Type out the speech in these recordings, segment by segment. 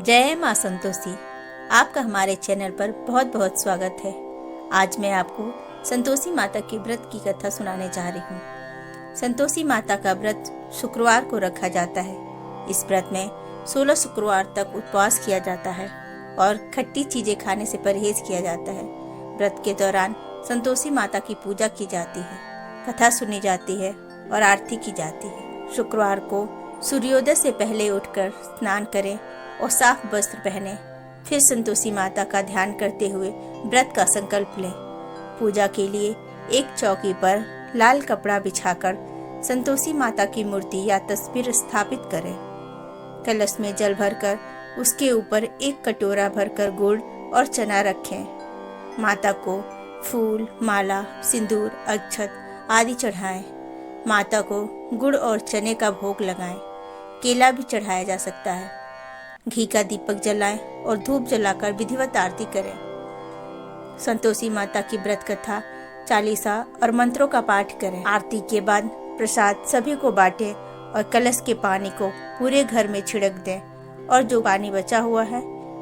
जय माँ संतोषी। आपका हमारे चैनल पर बहुत बहुत स्वागत है। आज मैं आपको संतोषी माता के व्रत की कथा सुनाने जा रही हूँ। संतोषी माता का व्रत शुक्रवार को रखा जाता है। इस व्रत में 16 शुक्रवार तक उपवास किया जाता है और खट्टी चीजें खाने से परहेज किया जाता है। व्रत के दौरान संतोषी माता की पूजा की जाती है, कथा सुनी जाती है और आरती की जाती है। शुक्रवार को सूर्योदय से पहले उठकर स्नान करें और साफ वस्त्र पहने, फिर संतोषी माता का ध्यान करते हुए व्रत का संकल्प लें। पूजा के लिए एक चौकी पर लाल कपड़ा बिछाकर संतोषी माता की मूर्ति या तस्वीर स्थापित करें। कलश में जल भरकर उसके ऊपर एक कटोरा भरकर गुड़ और चना रखें। माता को फूल, माला, सिंदूर, अक्षत आदि चढ़ाएं। माता को गुड़ और चने का भोग लगाएं। केला भी चढ़ाया जा सकता है। घी का दीपक जलाएं और धूप जलाकर विधिवत आरती करें। संतोषी माता की व्रत कथा, चालीसा और मंत्रों का पाठ करें। आरती के बाद प्रसाद सभी को बांटें और कलश के पानी को पूरे घर में छिड़क दें और जो पानी बचा हुआ है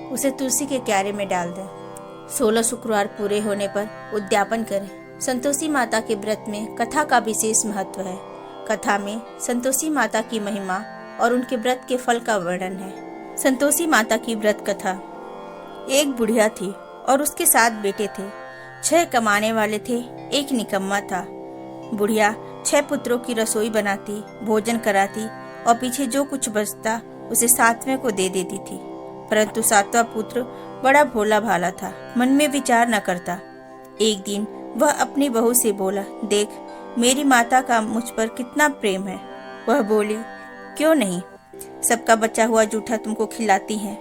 उसे तुलसी के क्यारे में डाल दें। 16 शुक्रवार पूरे होने पर उद्यापन करें। संतोषी माता के व्रत में कथा का विशेष महत्व है। कथा में संतोषी माता की महिमा और उनके व्रत के फल का वर्णन है। संतोषी माता की व्रत कथा। एक बुढ़िया थी और उसके 7 बेटे थे। 6 कमाने वाले थे, एक निकम्मा था। बुढ़िया 6 पुत्रों की रसोई बनाती, भोजन कराती और पीछे जो कुछ बचता उसे 7वें को दे देती थी। परंतु 7वां पुत्र बड़ा भोला भाला था, मन में विचार न करता। एक दिन वह अपनी बहू से बोला, देख मेरी माता का मुझ पर कितना प्रेम है। वह बोली, क्यों नहीं, सबका बचा हुआ जूठा तुमको खिलाती हैं।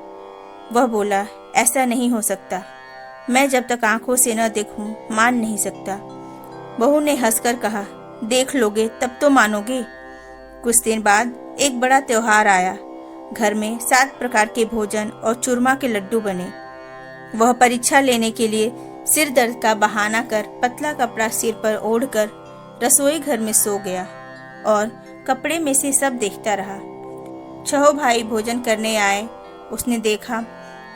वह बोला, ऐसा नहीं हो सकता, मैं जब तक आंखों से न देखूं मान नहीं सकता। बहू ने हंसकर कहा, देख लोगे तब तो मानोगे। कुछ दिन बाद एक बड़ा त्योहार आया। घर में 7 प्रकार के भोजन और चूरमा के लड्डू बने। वह परीक्षा लेने के लिए सिर दर्द का बहाना कर पतला कपड़ा सिर पर ओढ़कर रसोई घर में सो गया और कपड़े में से सब देखता रहा। 6 भाई भोजन करने आए। उसने देखा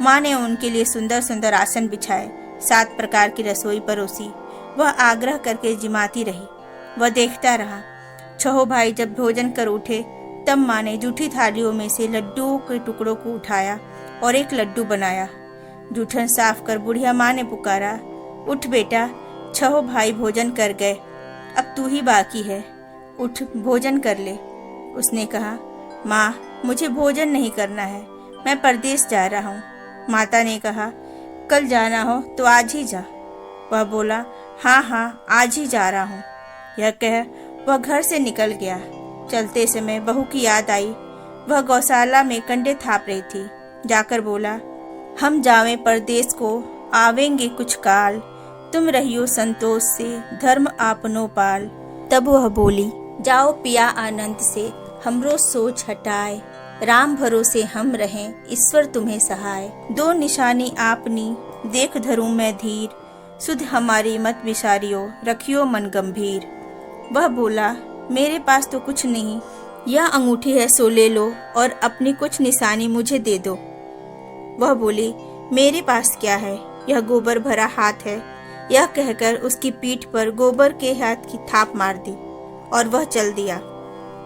माँ ने उनके लिए सुंदर सुंदर आसन बिछाए, 7 प्रकार की रसोई परोसी। वह आग्रह करके जिमाती रही। वह देखता रहा। 6 भाई जब भोजन कर उठे तब माँ ने जूठी थालियों में से लड्डुओं के टुकड़ों को उठाया और एक लड्डू बनाया। जूठन साफ कर बुढ़िया माँ ने पुकारा, उठ बेटा, 6 भाई भोजन कर गए, अब तू ही बाकी है, उठ भोजन कर ले। उसने कहा, माँ मुझे भोजन नहीं करना है, मैं परदेश जा रहा हूँ। माता ने कहा, कल जाना हो तो आज ही जा। वह बोला, हाँ हाँ आज ही जा रहा हूँ। यह कह वह घर से निकल गया। चलते समय बहू की याद आई। वह गौशाला में कंडे थाप रही थी। जाकर बोला, हम जावें परदेश को, आवेंगे कुछ काल, तुम रहियो संतोष से, धर्म आपनो पाल। तब वह बोली, जाओ पिया आनंद से, हमरो सोच हटाए, राम भरोसे हम रहें, ईश्वर तुम्हें सहाय। 2 निशानी आपनी, देख धरूं मैं धीर, सुध हमारी मत विसारियो, रखियो मन गंभीर। वह बोला, मेरे पास तो कुछ नहीं, यह अंगूठी है सो ले लो और अपनी कुछ निशानी मुझे दे दो। वह बोली, मेरे पास क्या है, यह गोबर भरा हाथ है। यह कहकर उसकी पीठ पर गोबर के हाथ की थाप मार दी और वह चल दिया।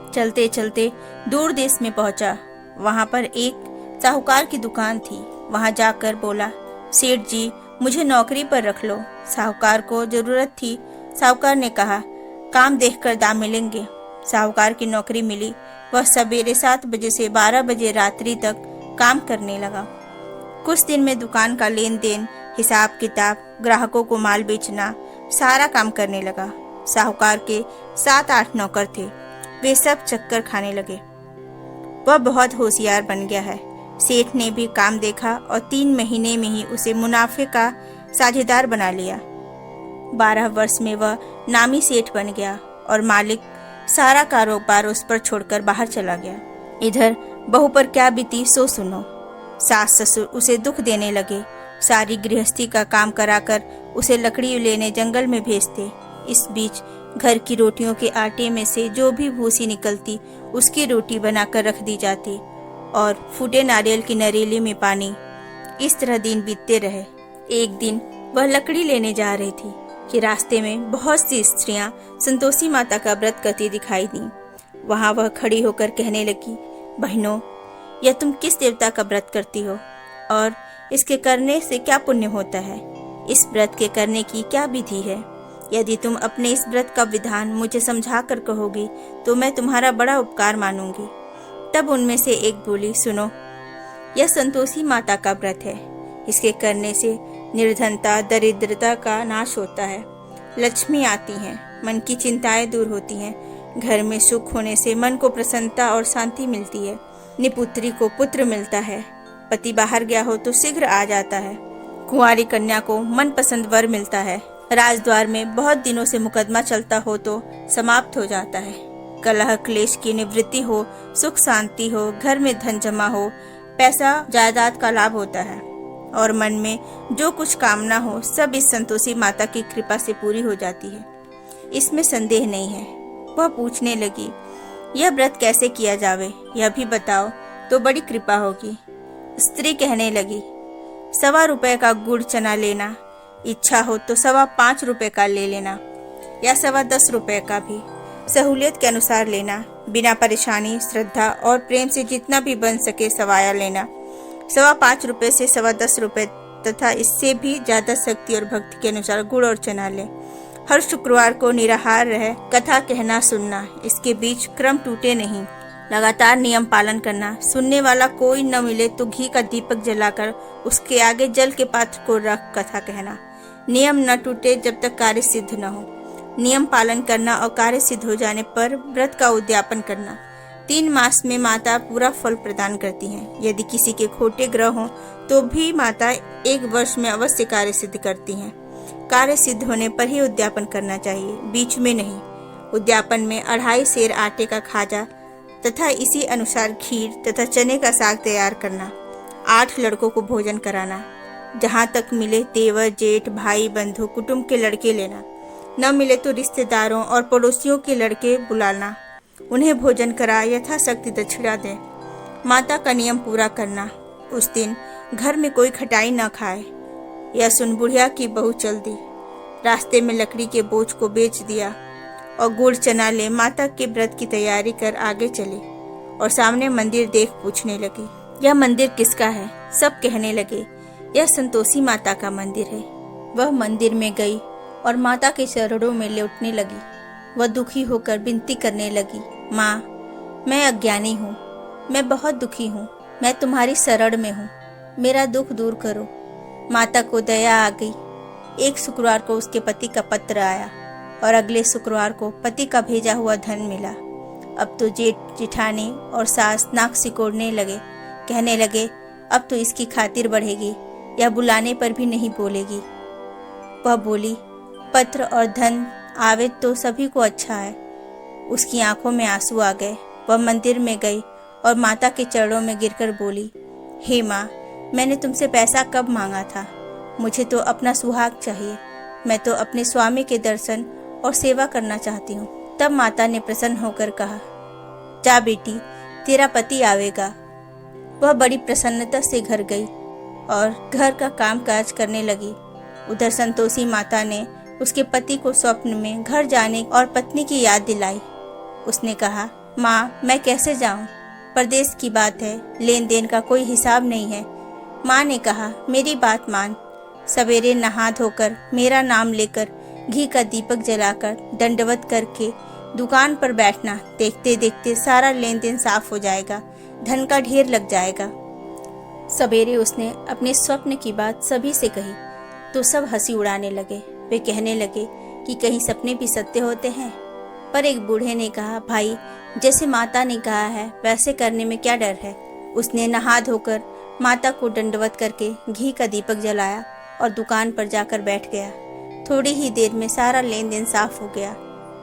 चलते चलते दूर देश में पहुंचा। वहां पर एक साहूकार की दुकान थी। वहां जाकर बोला, सेठ जी मुझे नौकरी पर रख लो। साहूकार को जरूरत थी। साहूकार ने कहा, काम देखकर दाम मिलेंगे। साहूकार की नौकरी मिली। वह सवेरे 7 बजे से 12 बजे रात्रि तक काम करने लगा। कुछ दिन में दुकान का लेन देन, हिसाब किताब, ग्राहकों को माल बेचना, सारा काम करने लगा। साहूकार के 7-8 नौकर थे। वे सब चक्कर खाने लगे। वह बहुत होशियार बन गया है। सेठ ने भी काम देखा और 3 महीने में ही उसे मुनाफे का साझेदार बना लिया। 12 वर्ष में वह नामी सेठ बन गया और मालिक सारा कारोबार उस पर छोड़कर बाहर चला गया। इधर बहू पर क्या बीती सो सुनो। सास ससुर उसे दुख देने लगे। सारी गृहस्थी का काम कराकर उसे लकड़ी लेने जंगल में भेजते। इस बीच घर की रोटियों के आटे में से जो भी भूसी निकलती उसकी रोटी बनाकर रख दी जाती और फूटे नारियल की नरीली में पानी। इस तरह दिन बीतते रहे। एक दिन वह लकड़ी लेने जा रही थी कि रास्ते में बहुत सी स्त्रियां संतोषी माता का व्रत करती दिखाई दी। वहां वह खड़ी होकर कहने लगी, बहनों, यह तुम किस देवता का व्रत करती हो और इसके करने से क्या पुण्य होता है? इस व्रत के करने की क्या विधि है? यदि तुम अपने इस व्रत का विधान मुझे समझा कर कहोगी तो मैं तुम्हारा बड़ा उपकार मानूंगी। तब उनमें से एक बोली, सुनो, यह संतोषी माता का व्रत है। इसके करने से निर्धनता, दरिद्रता का नाश होता है, लक्ष्मी आती है, मन की चिंताएं दूर होती हैं, घर में सुख होने से मन को प्रसन्नता और शांति मिलती है, निपुत्री को पुत्र मिलता है, पति बाहर गया हो तो शीघ्र आ जाता है, कुंवारी कन्या को मनपसंद वर मिलता है, राजद्वार में बहुत दिनों से मुकदमा चलता हो तो समाप्त हो जाता है, कलह क्लेश की निवृत्ति हो, सुख शांति हो, घर में धन जमा हो, पैसा जायदाद का लाभ होता है और मन में जो कुछ कामना हो सब इस संतोषी माता की कृपा से पूरी हो जाती है। इसमें संदेह नहीं है। वह पूछने लगी, यह व्रत कैसे किया जावे, यह भी बताओ तो बड़ी कृपा होगी। स्त्री कहने लगी, 1.25 रुपए का गुड़ चना लेना, इच्छा हो तो 5.25 रुपए का ले लेना या 10.25 रुपए का भी, सहूलियत के अनुसार लेना, बिना परेशानी, श्रद्धा और प्रेम से जितना भी बन सके सवाया लेना। 5.25 रुपए से 10.25 रुपए तथा इससे भी ज्यादा शक्ति और भक्ति के अनुसार गुड़ और चना ले। हर शुक्रवार को निराहार रह कथा कहना सुनना, इसके बीच क्रम टूटे नहीं, लगातार नियम पालन करना। सुनने वाला कोई न मिले तो घी का दीपक जलाकर उसके आगे जल के पात्र को रख कथा कहना। नियम न टूटे जब तक कार्य सिद्ध न हो। नियम पालन करना और कार्य सिद्ध हो जाने पर व्रत का उद्यापन करना। 3 मास में माता पूरा फल प्रदान करती हैं। यदि किसी के खोटे ग्रह हों तो भी माता 1 वर्ष में अवश्य कार्य सिद्ध करती हैं। कार्य सिद्ध होने पर ही उद्यापन करना चाहिए, बीच में नहीं। उद्यापन में 2.5 सेर आटे का खाजा तथा इसी अनुसार खीर तथा चने का साग तैयार करना। 8 लड़कों को भोजन कराना। जहाँ तक मिले देवर, जेठ, भाई, बंधु, कुटुंब के लड़के लेना। न मिले तो रिश्तेदारों और पड़ोसियों के लड़के बुलाना, उन्हें भोजन करा यथाशक्ति दक्षिणा दें। माता का नियम पूरा करना। उस दिन घर में कोई खटाई न खाए। यह सुन बुढ़िया की बहू चल दी। रास्ते में लकड़ी के बोझ को बेच दिया और गुड़ चना ले माता के व्रत की तैयारी कर आगे चली और सामने मंदिर देख पूछने लगी, यह मंदिर किसका है? सब कहने लगे, यह संतोषी माता का मंदिर है। वह मंदिर में गई और माता के चरणों में लौटने लगी। वह दुखी होकर विनती करने लगी, माँ, मैं अज्ञानी हूँ, मैं बहुत दुखी हूँ, मैं तुम्हारी शरण में हूँ, मेरा दुख दूर करो। माता को दया आ गई। एक शुक्रवार को उसके पति का पत्र आया और अगले शुक्रवार को पति का भेजा हुआ धन मिला। अब तो जेठ, जिठानी और सास नाक सिकोड़ने लगे, कहने लगे, अब तो इसकी खातिर बढ़ेगी, या बुलाने पर भी नहीं बोलेगी। वह बोली, पत्र और धन आवे तो सभी को अच्छा है। उसकी आंखों में आंसू आ गए। वह मंदिर में गई और माता के चरणों में गिरकर बोली, हे माँ, मैंने तुमसे पैसा कब मांगा था? मुझे तो अपना सुहाग चाहिए। मैं तो अपने स्वामी के दर्शन और सेवा करना चाहती हूँ। तब माता ने प्रसन्न होकर कहा, जा बेटी, तेरा पति आवेगा। वह बड़ी प्रसन्नता से घर गई और घर का काम काज करने लगी। उधर संतोषी माता ने उसके पति को स्वप्न में घर जाने और पत्नी की याद दिलाई। उसने कहा, माँ, मैं कैसे जाऊँ? परदेश की बात है, लेन देन का कोई हिसाब नहीं है। माँ ने कहा, मेरी बात मान। सवेरे नहा धोकर मेरा नाम लेकर घी का दीपक जलाकर दंडवत करके दुकान पर बैठना। देखते देखते सारा लेन देन साफ हो जाएगा, धन का ढेर लग जाएगा। सवेरे उसने अपने स्वप्न की बात सभी से कही तो सब हंसी उड़ाने लगे। वे कहने लगे कि कहीं सपने भी सत्य होते हैं। पर एक बूढ़े ने कहा, भाई, जैसे माता ने कहा है वैसे करने में क्या डर है? उसने नहा धोकर माता को दंडवत करके घी का दीपक जलाया और दुकान पर जाकर बैठ गया। थोड़ी ही देर में सारा लेन देन साफ हो गया,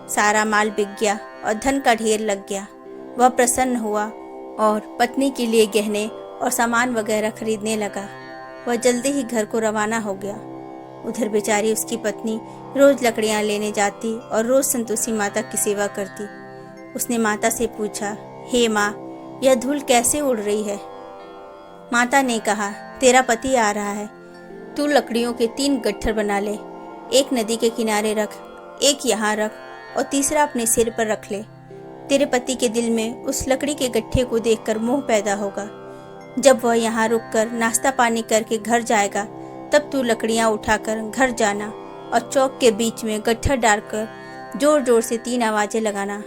सारा माल बिक गया और धन का ढेर लग गया। वह प्रसन्न हुआ और पत्नी के लिए गहने और सामान वगैरह खरीदने लगा। वह जल्दी ही घर को रवाना हो गया। उधर बेचारी उसकी पत्नी रोज लकड़ियां लेने जाती और रोज संतोषी माता की सेवा करती। उसने माता से पूछा, हे माँ, यह धूल कैसे उड़ रही है? माता ने कहा, तेरा पति आ रहा है। तू लकड़ियों के 3 गट्ठर बना ले, एक नदी के किनारे रख, एक यहाँ रख और तीसरा अपने सिर पर रख ले। तेरे पति के दिल में उस लकड़ी के गट्ठे को देखकर मोह पैदा होगा। जब वह यहाँ रुककर नाश्ता पानी करके घर जाएगा, तब तू लकड़ियाँ उठाकर घर जाना और चौक के बीच में गट्ठर डालकर जोर जोर से 3 आवाजें लगाना।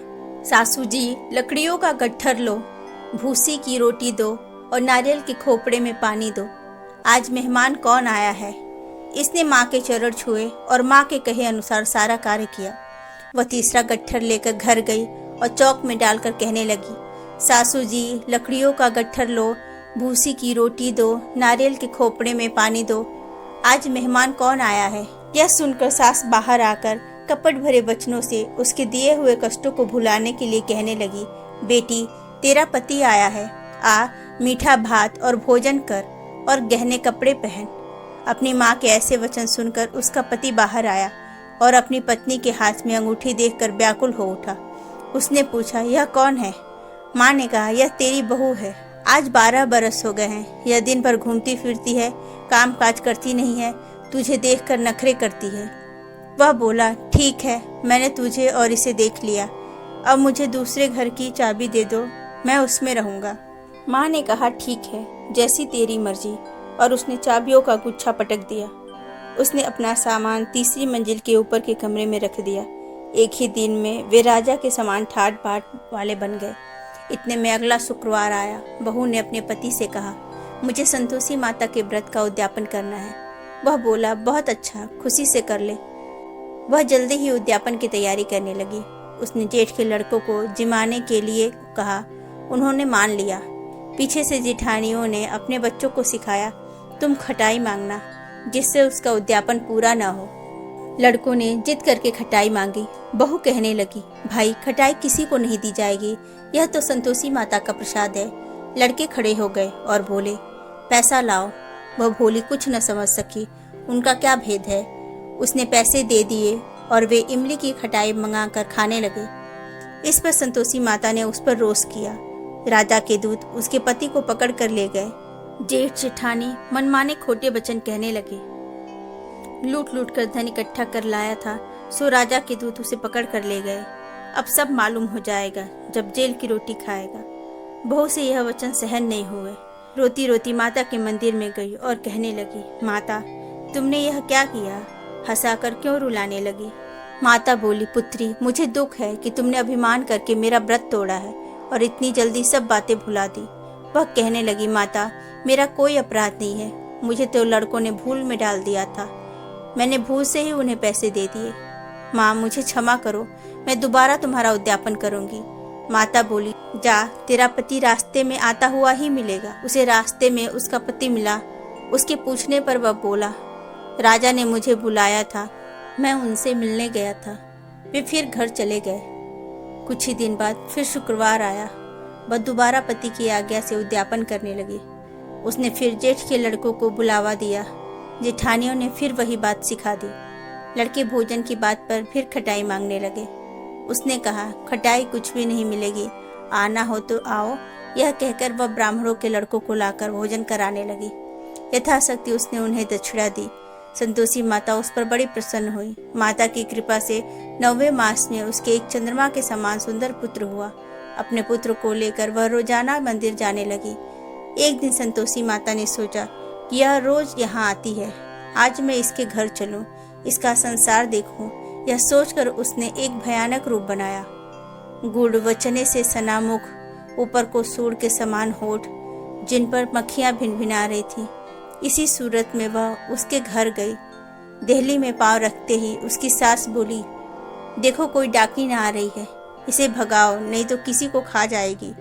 सासू जी, लकड़ियों का गट्ठर लो, भूसी की रोटी दो और नारियल के खोपड़े में पानी दो। आज मेहमान कौन आया है? इसने माँ के चरण छुए और माँ के कहे अनुसार सारा कार्य किया। वह तीसरा गट्ठर लेकर घर गई और चौक में डालकर कहने लगी, सासू जी, लकड़ियों का गट्ठर लो, भूसी की रोटी दो, नारियल के खोपड़े में पानी दो। आज मेहमान कौन आया है? यह सुनकर सास बाहर आकर कपट भरे वचनों से उसके दिए हुए कष्टों को भुलाने के लिए कहने लगी, बेटी, तेरा पति आया है, आ मीठा भात और भोजन कर और गहने कपड़े पहन। अपनी माँ के ऐसे वचन सुनकर उसका पति बाहर आया और अपनी पत्नी के हाथ में अंगूठी देखकर व्याकुल हो उठा। उसने पूछा, यह कौन है? माँ ने कहा, यह तेरी बहू है। आज 12 बरस हो गए हैं। यह दिन भर घूमती फिरती है, काम काज करती नहीं है, तुझे देखकर नखरे करती है। वह बोला, ठीक है, मैंने तुझे और इसे देख लिया। अब मुझे दूसरे घर की चाबी दे दो, मैं उसमें रहूँगा। माँ ने कहा, ठीक है, जैसी तेरी मर्जी। और उसने चाबियों का गुच्छा पटक दिया। उसने अपना सामान तीसरी मंजिल के ऊपर के कमरे में रख दिया। एक ही दिन में वे राजा के समान ठाट बाट वाले बन गए। इतने में अगला शुक्रवार आया। बहू ने अपने पति से कहा, मुझे संतोषी माता के व्रत का उद्यापन करना है। वह बोला, बहुत अच्छा, खुशी से कर ले। वह जल्दी ही उद्यापन की तैयारी करने लगी। उसने जेठ के लड़कों को जिमाने के लिए कहा। उन्होंने मान लिया। पीछे से जेठानियों ने अपने बच्चों को सिखाया, तुम खटाई मांगना, जिससे उसका उद्यापन पूरा न हो। लड़कों ने जिद करके खटाई मांगी। बहू कहने लगी, भाई, खटाई किसी को नहीं दी जाएगी, यह तो संतोषी माता का प्रसाद है। लड़के खड़े हो गए और बोले, पैसा लाओ। वह भोली कुछ न समझ सकी, उनका क्या भेद है। उसने पैसे दे दिए और वे इमली की खटाई मंगाकर खाने लगे। इस पर संतोषी माता ने उस पर रोष किया। राजा के दूत उसके पति को पकड़ कर ले गए। जेठ जेठानी मनमाने खोटे वचन कहने लगे। लूट लूट कर धन इकट्ठा कर लाया था, सो राजा के दूत उसे पकड़ कर ले गए। अब सब मालूम हो जाएगा जब जेल की रोटी खाएगा। बहू से यह वचन सहन नहीं हुए। रोती रोती माता के मंदिर में गई और कहने लगी, माता, तुमने यह क्या किया? हंसाकर क्यों रुलाने लगी? माता बोली, पुत्री, मुझे दुख है कि तुमने अभिमान करके मेरा व्रत तोड़ा है और इतनी जल्दी सब बातें भुला दी। वह कहने लगी, माता, मेरा कोई अपराध नहीं है, मुझे तो लड़कों ने भूल में डाल दिया था, मैंने भूल से ही उन्हें पैसे दे दिए। माँ, मुझे क्षमा करो, मैं दोबारा तुम्हारा उद्यापन करूंगी। माता बोली, जा, तेरा पति रास्ते में आता हुआ ही मिलेगा। उसे रास्ते में उसका पति मिला। उसके पूछने पर वह बोला, राजा ने मुझे बुलाया था, मैं उनसे मिलने गया था। वे फिर घर चले गए। कुछ ही दिन बाद फिर शुक्रवार आया। वह दोबारा पति की आज्ञा से उद्यापन करने लगी। उसने फिर जेठ के लड़कों को बुलावा दिया। जेठानियों ने फिर वही बात सिखा दी। लड़के भोजन की बात पर फिर खटाई मांगने लगे। उसने कहा, खटाई कुछ भी नहीं मिलेगी, आना हो तो आओ। यह कहकर वह ब्राह्मणों के लड़कों को लाकर भोजन कराने लगी। यथाशक्ति उसने उन्हें दक्षिणा दी। संतोषी माता उस पर बड़ी प्रसन्न हुई। माता की कृपा से 9वें मास में उसके एक चंद्रमा के समान सुंदर पुत्र हुआ। अपने पुत्र को लेकर वह रोजाना मंदिर जाने लगी। एक दिन संतोषी माता ने सोचा कि यह रोज यहाँ आती है, आज मैं इसके घर चलूं, इसका संसार देखूं। यह सोचकर उसने एक भयानक रूप बनाया। गुड़ वचने से सना मुख, ऊपर को सूर के समान होठ, जिन पर मक्खियां भिनभिना रही थी। इसी सूरत में वह उसके घर गई। देहली में पांव रखते ही उसकी सास बोली, देखो कोई डाकी ना आ रही है, इसे भगाओ, नहीं तो किसी को खा जाएगी।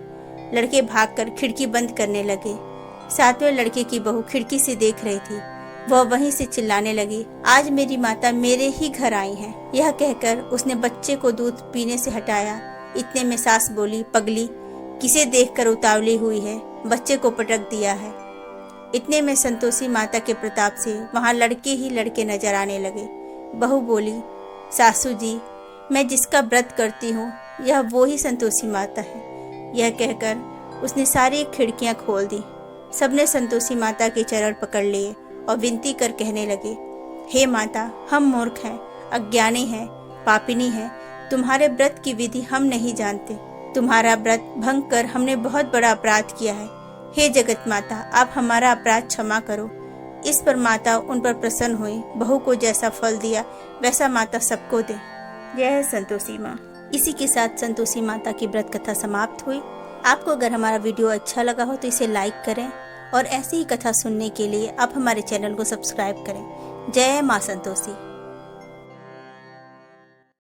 लड़के भागकर खिड़की बंद करने लगे। 7वें लड़के की बहू खिड़की से देख रही थी। वह वहीं से चिल्लाने लगी, आज मेरी माता मेरे ही घर आई है। यह कहकर उसने बच्चे को दूध पीने से हटाया। इतने में सास बोली, पगली, किसे देखकर उतावली हुई है, बच्चे को पटक दिया है। इतने में संतोषी माता के प्रताप से वहां लड़के ही लड़के नजर आने लगे। बहू बोली, सासू जी, मैं जिसका व्रत करती हूँ यह वो ही संतोषी माता है। यह कहकर उसने सारी खिड़कियां खोल दी। सबने संतोषी माता के चरण पकड़ लिए और विनती कर कहने लगे, हे माता, हम मूर्ख हैं, अज्ञानी हैं, पापिनी हैं। तुम्हारे व्रत की विधि हम नहीं जानते। तुम्हारा व्रत भंग कर हमने बहुत बड़ा अपराध किया है। हे जगत माता, आप हमारा अपराध क्षमा करो। इस पर माता उन पर प्रसन्न हुई। बहू को जैसा फल दिया वैसा माता सबको दे। यह है संतोषी माँ। इसी के साथ संतोषी माता की व्रत कथा समाप्त हुई। आपको अगर हमारा वीडियो अच्छा लगा हो तो इसे लाइक करें और ऐसी ही कथा सुनने के लिए आप हमारे चैनल को सब्सक्राइब करें। जय माँ संतोषी।